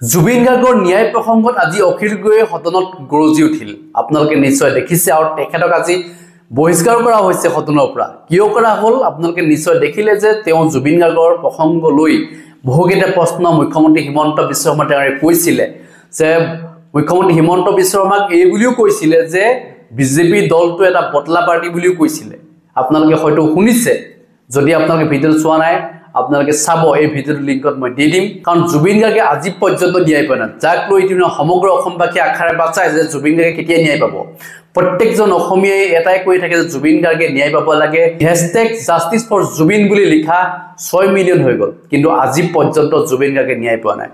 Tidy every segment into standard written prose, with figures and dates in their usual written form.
জুবিন গাৰ্গৰ ন্যায় প্ৰসংগত আজি অখিল গগৈয়ে সদনত গৰজি উঠিল। আপোনালোকে নিশ্চয় দেখিছে আৰু তেখেতক আজি বহিষ্কাৰ কৰা হৈছে সদনৰ পৰা। কিয় কৰা হ'ল আপোনালোকে নিশ্চয় দেখিলে যে তেওঁ জুবিন গাৰ্গৰ প্ৰসংগ লৈ বহুকেইটা প্ৰশ্ন মুখ্যমন্ত্ৰী হিমন্ত বিশ্ব শৰ্মা তেওঁৰে কৈছিলে যে মুখ্যমন্ত্ৰী হিমন্ত বিশ্ব শৰ্মাক এই বুলিও কৈছিলে যে বিজেপি দলটো এটা বটলা পাৰ্টি বুলিও কৈছিলে। আপোনালোকে হয়তো শুনিছে, যদি আপোনালোকে ভিডিঅ' চোৱা নাই আপোনালোকে চাব, এই ভিডিঅ'ৰ লিংকত মই দি দিম। কাৰণ জুবিন গাৰ্গে আজি পৰ্যন্ত ন্যায় পোৱা নাই, যাক লৈ সমগ্ৰ অসমবাসী আশাৰে বাচাই যে জুবিন গাৰ্গে কেতিয়া ন্যায় পাব। প্ৰত্যেকজন অসমীয়াই এটাই কৈ থাকে যে জুবিন গাৰ্গে ন্যায় পাব লাগে। #জাষ্টিছ ফৰ জুবিন বুলি লিখা 6 মিলিয়ন হৈ গ'ল, কিন্তু আজি পৰ্যন্ত জুবিন গাৰ্গে ন্যায় পোৱা নাই।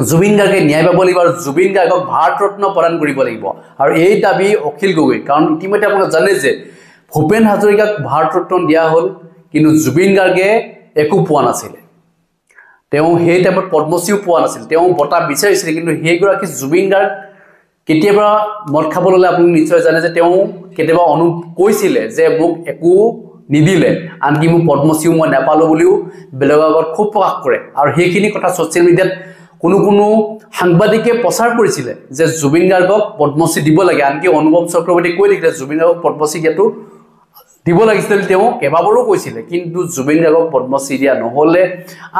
জুবিন গাৰ্গে ন্যায় পাব লাগিব আৰু জুবিন গাৰ্গক ভাৰত ৰত্ন প্ৰদান কৰিব লাগিব। আৰু এই দাবী অখিল গগৈ, কাৰণ ইতিমধ্যে আপোনালোকে জানে যে ভূপেন হাজৰিকাক ভাৰত ৰত্ন দিয়া হ'ল, কিন্তু জুবিন গাৰ্গে একো পোৱা নাছিলে। তেওঁ সেই টাইমত পদ্মশ্ৰীও পোৱা নাছিল, তেওঁ বঁটা বিচাৰিছিলে, কিন্তু সেইগৰাকী জুবিন গাৰ্গ কেতিয়াবা মদ খাব ল'লে আপুনি নিশ্চয় জানে যে তেওঁ কেতিয়াবা কৈছিলে যে মোক একো নিদিলে, আনকি মোক পদ্মশ্ৰীও মই নাপালোঁ বুলিও বেলেগৰ আগত খুব প্ৰকাশ কৰে। আৰু সেইখিনি কথা ছ'চিয়েল মিডিয়াত কোনো সাংবাদিকে প্ৰচাৰ কৰিছিলে যে জুবিন গাৰ্গক পদ্মশ্ৰী দিব লাগে। আনকি অনুভৱ চক্ৰৱৰ্তীয়ে কৈ থাকিলে জুবিন গাৰ্গক পদ্মশ্ৰী দিয়াটো দিব লাগিছিল, তেওঁ কেইবাবাৰো কৈছিলে, কিন্তু জুবিন গাৰ্গক পদ্মশ্ৰী দিয়া নহ'লে,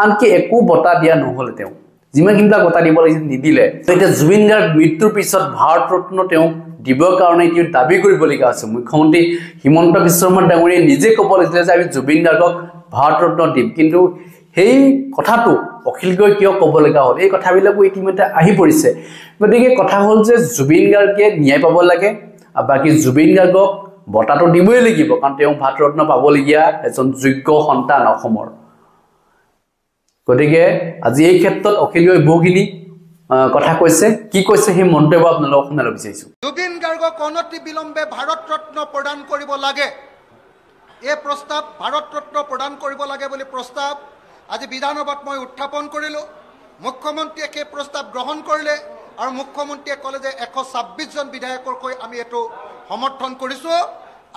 আনকি একো বঁটা দিয়া নহ'লে। তেওঁ যিমানবিলাক বঁটা দিব লাগিছিল নিদিলে। এতিয়া জুবিন গাৰ্গ মৃত্যুৰ পিছত ভাৰত ৰত্ন তেওঁক দিবৰ কাৰণে তেওঁ দাবী কৰিবলগীয়া হৈছে। মুখ্যমন্ত্ৰী হিমন্ত বিশ্ব শৰ্মা ডাঙৰীয়াই নিজে ক'ব লাগিছিলে যে আমি জুবিন গাৰ্গক ভাৰত ৰত্ন দিম, কিন্তু সেই কথাটো অখিল গগৈয়ে কিয় ক'ব লগা হ'ল, এই কথাবিলাকো ইতিমধ্যে আহি পৰিছে। গতিকে কথা হ'ল যে জুবিন গাৰ্গে ন্যায় পাব লাগে, আৰু বাকী জুবিন গাৰ্গক বঁটাটো দিবই লাগিব, কাৰণ তেওঁ ভাৰত ৰত্ন পাবলগীয়া এজন যোগ্য সন্তান অসমৰ। গতিকে আজি এই ক্ষেত্ৰত অখিল গগৈ বহুখিনি কথা কৈছে। কি কৈছে সেই মন্তব্য আপোনালোকক শুনাব বিচাৰিছোঁ। জুবিন গাৰ্গক অনতি বিলম্বে ভাৰত ৰত্ন প্ৰদান কৰিব লাগে, এই প্ৰস্তাৱ ভাৰত ৰত্ন প্ৰদান কৰিব লাগে বুলি প্ৰস্তাৱ আজি বিধানসভাত মই উত্থাপন কৰিলোঁ। মুখ্যমন্ত্ৰীয়ে সেই প্ৰস্তাৱ গ্ৰহণ কৰিলে আৰু মুখ্যমন্ত্ৰীয়ে ক'লে যে 126জন বিধায়কৰ কৈ আমি এইটো সমৰ্থন কৰিছোঁ।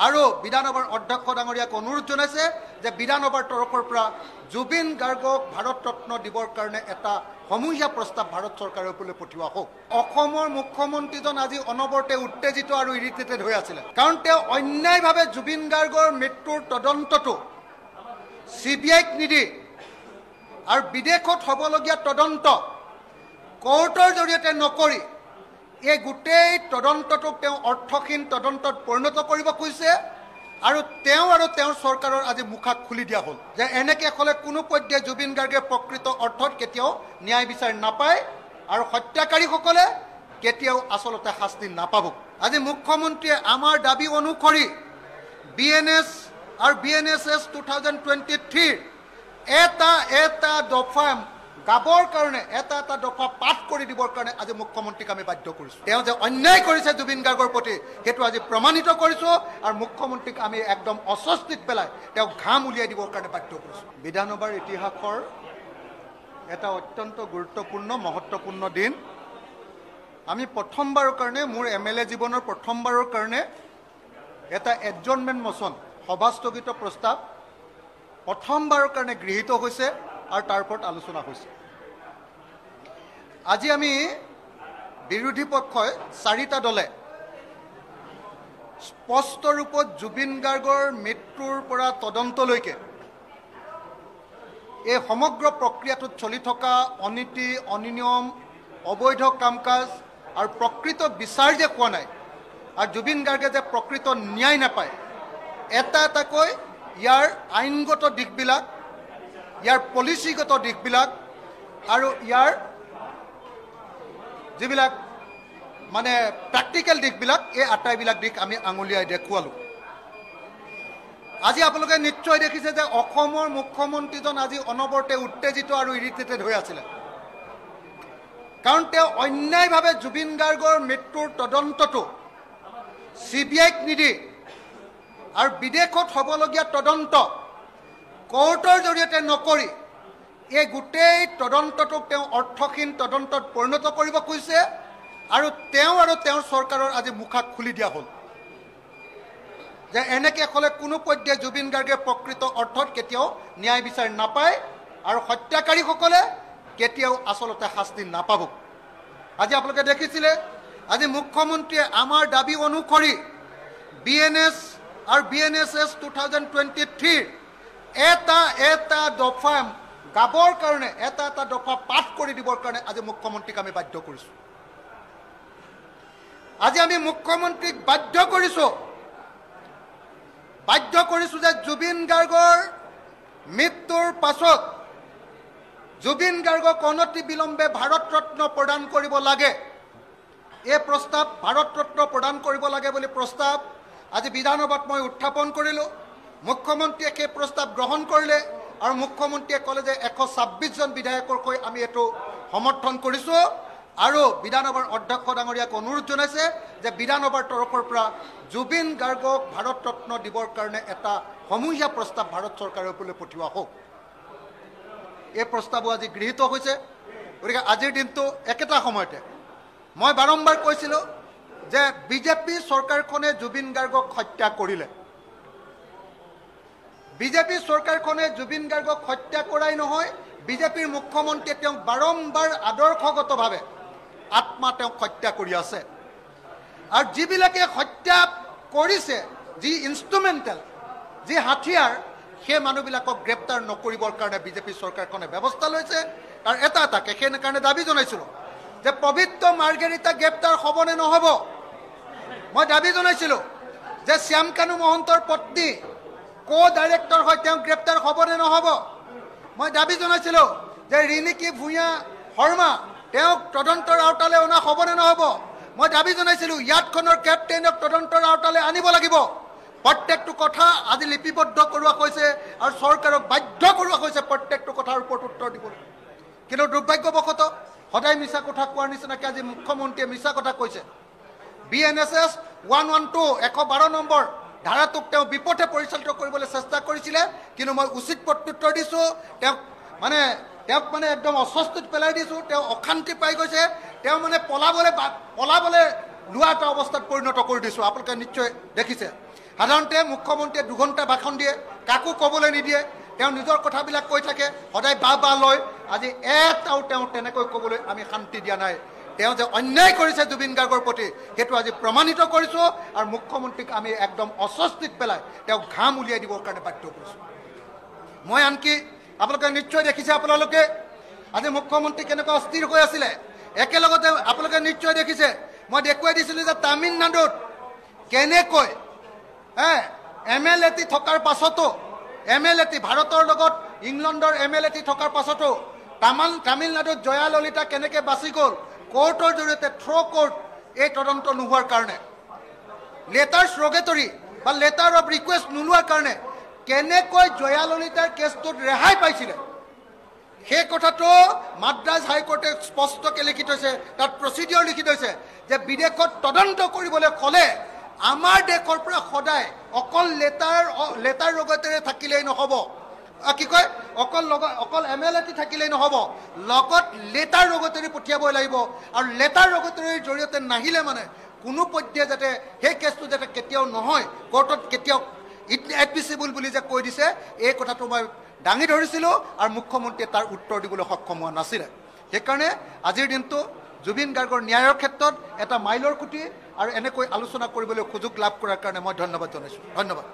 আৰু বিধানসভাৰ অধ্যক্ষ ডাঙৰীয়াক অনুৰোধ জনাইছে যে বিধানসভাৰ তৰফৰ পৰা জুবিন গাৰ্গক ভাৰত ৰত্ন দিবৰ কাৰণে এটা সমূহীয়া প্ৰস্তাৱ ভাৰত চৰকাৰৰ ওপৰলৈ পঠিওৱা হওক। অসমৰ মুখ্যমন্ত্ৰীজন আজি অনবৰতে উত্তেজিত আৰু ইৰিটেটেড হৈ আছিলে, কাৰণ তেওঁ অন্যায়ভাৱে জুবিন গাৰ্গৰ মৃত্যুৰ তদন্তটো CBIক নিদি আৰু বিদেশত হ'বলগীয়া তদন্ত কোৰ্টৰ জৰিয়তে নকৰি এই গোটেই তদন্তটোক তেওঁ অৰ্থহীন তদন্তত পৰিণত কৰিব খুজিছে। আৰু তেওঁৰ চৰকাৰৰ আজি মুখা খুলি দিয়া হ'ল যে এনেকৈ হ'লে কোনো পধ্যে জুবিন গাৰ্গে প্ৰকৃত অৰ্থত কেতিয়াও ন্যায় বিচাৰি নাপায় আৰু হত্যাকাৰীসকলে কেতিয়াও আচলতে শাস্তি নাপাব। আজি মুখ্যমন্ত্ৰীয়ে আমাৰ দাবী অনুসৰি BNS আৰু BNSS 2023 এটা দফা গাবৰ কাৰণে এটা দফা পাঠ কৰি দিবৰ কাৰণে আজি মুখ্যমন্ত্ৰীক আমি বাধ্য কৰিছোঁ। তেওঁ যে অন্যায় কৰিছে জুবিন গাৰ্গৰ প্ৰতি সেইটো আজি প্ৰমাণিত কৰিছোঁ, আৰু মুখ্যমন্ত্ৰীক আমি একদম অস্বস্তিত পেলাই তেওঁক ঘাম উলিয়াই দিবৰ কাৰণে বাধ্য কৰিছোঁ। বিধানসভাৰ ইতিহাসৰ এটা অত্যন্ত গুৰুত্বপূৰ্ণ মহত্বপূৰ্ণ দিন। আমি প্ৰথমবাৰৰ কাৰণে মোৰ MLA জীৱনৰ প্ৰথমবাৰৰ কাৰণে এটা এডজৰ্ণমেণ্ট মোচন সভাস্থগিত প্ৰস্তাৱ প্ৰথমবাৰৰ কাৰণে গৃহীত হৈছে আৰু তাৰ ওপৰত আলোচনা হৈছে। আজি আমি বিৰোধী পক্ষই 4টা দলে স্পষ্ট ৰূপত জুবিন গাৰ্গৰ মৃত্যুৰ পৰা তদন্তলৈকে এই সমগ্ৰ প্ৰক্ৰিয়াটোত চলি থকা অনীতি অনিয়ম অবৈধ কাম কাজ আৰু প্ৰকৃত বিচাৰ যে পোৱা নাই আৰু জুবিন গাৰ্গে যে প্ৰকৃত ন্যায় নাপায়, এটাকৈ ইয়াৰ আইনগত দিশবিলাক, ইয়াৰ পলিচিগত দিশবিলাক আৰু ইয়াৰ যিবিলাক মানে প্ৰেক্টিকেল দিশবিলাক, এই আটাইবিলাক দিশ আমি আঙুলিয়াই দেখুৱালোঁ। আজি আপোনালোকে নিশ্চয় দেখিছে যে অসমৰ মুখ্যমন্ত্ৰীজন আজি অনবৰতে উত্তেজিত আৰু ইৰিটেটেড হৈ আছিলে, কাৰণ তেওঁ অন্যায়ভাৱে জুবিন গাৰ্গৰ মৃত্যুৰ তদন্তটো CBIক নিদি আৰু বিদেশত হ'বলগীয়া তদন্ত কোৰ্টৰ জৰিয়তে নকৰি এই গোটেই তদন্তটোক তেওঁ অৰ্থহীন তদন্তত পৰিণত কৰিব খুজিছে। আৰু তেওঁৰ চৰকাৰৰ আজি মুখা খুলি দিয়া হ'ল যে এনেকৈ হ'লে কোনো পধ্যে জুবিন গাৰ্গে প্ৰকৃত অৰ্থত কেতিয়াও ন্যায় বিচাৰি নাপায় আৰু হত্যাকাৰীসকলে কেতিয়াও আচলতে শাস্তি নাপাব। আজি আপোনালোকে দেখিছিলে আজি মুখ্যমন্ত্ৰীয়ে আমাৰ দাবী অনুসৰি BNS আৰু BNSS 2023 এটা দফা গাবৰ কাৰণে এটা দফা পাঠ কৰি দিবৰ কাৰণে আজি মুখ্যমন্ত্ৰীক আমি বাধ্য কৰিছোঁ। আজি আমি মুখ্যমন্ত্ৰীক বাধ্য কৰিছোঁ যে জুবিন গাৰ্গৰ মৃত্যুৰ পাছত জুবিন গাৰ্গক অনতি বিলম্বে ভাৰত ৰত্ন প্ৰদান কৰিব লাগে। এই প্ৰস্তাৱ ভাৰত ৰত্ন প্ৰদান কৰিব লাগে বুলি প্ৰস্তাৱ আজি বিধানসভাত মই উত্থাপন কৰিলোঁ। মুখ্যমন্ত্ৰীয়ে সেই প্ৰস্তাৱ গ্ৰহণ কৰিলে আৰু মুখ্যমন্ত্ৰীয়ে ক'লে যে 126 জন বিধায়কৰ হৈ আমি এইটো সমৰ্থন কৰিছোঁ আৰু বিধানসভাৰ অধ্যক্ষ ডাঙৰীয়াক অনুৰোধ জনাইছে যে বিধানসভাৰ তৰফৰ পৰা জুবিন গাৰ্গক ভাৰত ৰত্ন দিবৰ কাৰণে এটা সমূহীয়া প্ৰস্তাৱ ভাৰত চৰকাৰৰ ওপৰলৈ পঠিওৱা হওক। এই প্ৰস্তাৱো আজি গৃহীত হৈছে। গতিকে আজিৰ দিনটো একেটা সময়তে মই বাৰম্বাৰ কৈছিলোঁ যে বিজেপি চৰকাৰখনে জুবিন গাৰ্গক হত্যা কৰিলে। বিজেপি চৰকাৰখনে জুবিন গাৰ্গক হত্যা কৰাই নহয়, বিজেপিৰ মুখ্যমন্ত্ৰীয়ে তেওঁক বাৰম্বাৰ আদৰ্শগতভাৱে আত্মা তেওঁক হত্যা কৰি আছে। আৰু যিবিলাকে হত্যা কৰিছে, যি ইনষ্ট্ৰুমেণ্টেল, যি হাথিয়াৰ, সেই মানুহবিলাকক গ্ৰেপ্তাৰ নকৰিবৰ কাৰণে বিজেপি চৰকাৰখনে ব্যৱস্থা লৈছে। আৰু এটাকে সেইকাৰণে দাবী জনাইছিলোঁ যে পবিত্ৰ মাৰ্গেৰিটা গ্ৰেপ্তাৰ হ'ব নে নহ'ব। মই দাবী জনাইছিলোঁ যে শ্যাম কানু মহন্তৰ পত্নী ডাইৰেক্টৰ হয় তেওঁ গ্ৰেপ্তাৰ হ'ব নে নহ'ব। মই দাবী জনাইছিলোঁ যে ৰিণিকী ভূঞা শৰ্মা তেওঁক তদন্তৰ আওতালৈ অনা হ'ব নে নহ'ব। মই দাবী জনাইছিলোঁ ইয়াতখনৰ কেপ্টেইনক তদন্তৰ আওতালৈ আনিব লাগিব। প্ৰত্যেকটো কথা আজি লিপিবদ্ধ কৰোৱা হৈছে আৰু চৰকাৰক বাধ্য কৰোৱা হৈছে প্ৰত্যেকটো কথাৰ ওপৰত উত্তৰ দিবলৈ। কিন্তু দুৰ্ভাগ্যবশতঃ সদায় মিছা কথা কোৱাৰ নিচিনাকৈ আজি মুখ্যমন্ত্ৰীয়ে মিছা কথা কৈছে। BNSS 112 112 নম্বৰ ধাৰাটোক তেওঁ বিপথে পৰিচালিত কৰিবলৈ চেষ্টা কৰিছিলে, কিন্তু মই উচিত প্ৰত্যুত্তৰ দিছোঁ। তেওঁক মানে একদম অস্বস্তিত পেলাই দিছোঁ। তেওঁ অশান্তি পাই গৈছে। তেওঁ মানে পলাবলৈ লোৱা এটা অৱস্থাত পৰিণত কৰি দিছোঁ। আপোনালোকে নিশ্চয় দেখিছে। সাধাৰণতে মুখ্যমন্ত্ৰীয়ে 2 ঘণ্টা ভাষণ দিয়ে, কাকো ক'বলৈ নিদিয়ে, তেওঁ নিজৰ কথাবিলাক কৈ থাকে, সদায় বা লয়। আজি এটাও তেওঁ তেনেকৈ ক'বলৈ আমি শান্তি দিয়া নাই। তেওঁ যে অন্যায় কৰিছে জুবিন গাৰ্গৰ প্ৰতি সেইটো আজি প্ৰমাণিত কৰিছোঁ আৰু মুখ্যমন্ত্ৰীক আমি একদম অস্বস্তিত পেলাই তেওঁক ঘাম উলিয়াই দিবৰ কাৰণে বাধ্য কৰিছোঁ। মই আনকি আপোনালোকে নিশ্চয় দেখিছে, আপোনালোকে আজি মুখ্যমন্ত্ৰী কেনেকুৱা অস্থিৰ হৈ আছিলে। একেলগতে আপোনালোকে নিশ্চয় দেখিছে, মই দেখুৱাই দিছিলোঁ যে তামিলনাডুত কেনেকৈ MLA থকাৰ পাছতো MLA ভাৰতৰ লগত ইংলেণ্ডৰ MLA থকাৰ পাছতো তামিলনাডুত জয়া ললিতা কেনেকৈ বাচি গ'ল কোৰ্টৰ জৰিয়তে কোৰ্ট এই তদন্ত নোহোৱাৰ কাৰণে, লেটাৰ্ছ ৰগেটৰী বা লেটাৰ অফ ৰিকুৱেষ্ট নোলোৱাৰ কাৰণে কেনেকৈ জয়া ললিতাৰ কেছটোত ৰেহাই পাইছিলে সেই কথাটো মাদ্ৰাজ হাইকোৰ্টে স্পষ্টকৈ লিখি থৈছে। তাত প্ৰচিডিঅ'ৰ লিখি থৈছে যে বিদেশত তদন্ত কৰিবলৈ ক'লে আমাৰ দেশৰ পৰা সদায় অকল লেটাৰ ৰগেটৰী থাকিলেই নহ'ব, কি কয় অকল MLA থাকিলেই নহ'ব, লগত লেটাৰ ৰগেটৰী পঠিয়াবই লাগিব। আৰু লেটাৰ ৰগেটৰীৰ জৰিয়তে নাহিলে মানে কোনো পধ্যে যাতে সেই কেছটো যাতে কেতিয়াও নহয়, কোৰ্টত কেতিয়াও এডমিছিবল বুলি যে কৈ দিছে, এই কথাটো মই দাঙি ধৰিছিলোঁ আৰু মুখ্যমন্ত্ৰীয়ে তাৰ উত্তৰ দিবলৈ সক্ষম হোৱা নাছিলে। সেইকাৰণে আজিৰ দিনটো জুবিন গাৰ্গৰ ন্যায়ৰ ক্ষেত্ৰত এটা মাইলৰ খুঁটি আৰু এনেকৈ আলোচনা কৰিবলৈ সুযোগ লাভ কৰাৰ কাৰণে মই ধন্যবাদ জনাইছোঁ। ধন্যবাদ।